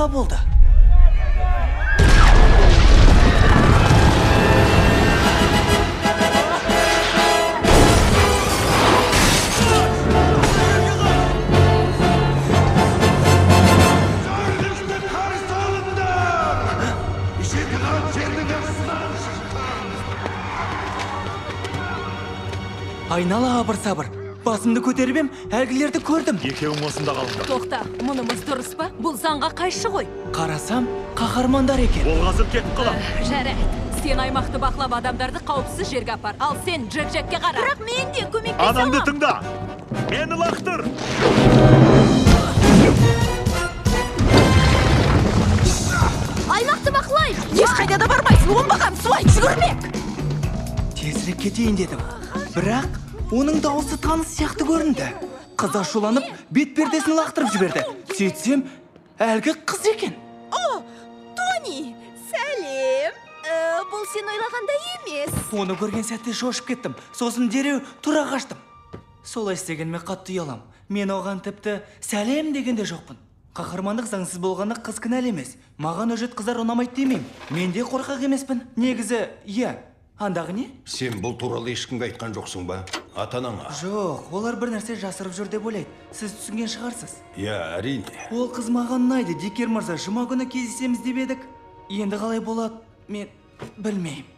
Наға болды? Айнала абыр-сабыр. Басымды көтеріп ем, әлгілерді көрдім. Екеуің осында қалыңдар. Тоқта, мұнымыз дұрыс па? Бұл заңға қайшы ғой. Қарасам, қаһармандар екен. Ол қазір кетіп қалам. Жарайды. Сен аймақты бақылап адамдарды қауіпсіз жерге апар. Ал сен Джек-Джекке қара. Бірақ мен де көмектесе Анамды аламын. тыңда. Мені лақтыр. Аймақты бақылайық. Ешқайда да бармайсың, оңбаған суай жүгірмек. Тезірек кетейін дедім. Бірақ оның дауысы таныс сияқты көрінді. Қыз ашуланып, бет пердесін лақтырып жіберді. Сөйтсем, әлгі қыз екен. О, Тони, сәлем. Бұл сен ойлағандай емес. Оны көрген сәтте шошып кеттім. Сосын дереу тұра қаштым. Солай істегеніме қатты ұялам. Мен оған тіпті сәлем дегенде жоқпын. Қаһармандық заңсыз болғаны қыз кінәлі емес. Маған өжет қыздар ұнамайды демеймін. Мен де қорқақ емеспін. Негізі, иә. Андағы не? Сен бұл туралы ешкімге айтқан жоқсың ба? Ата-анаңа? Жоқ, олар бір нәрсе жасырып жүр деп ойлайды. Сіз түсінген шығарсыз. Иә, әрине. Ол қыз маған ұнайды, Дикер мырза. Жұма күні кездесеміз деп едік. Енді қалай болады, мен білмеймін.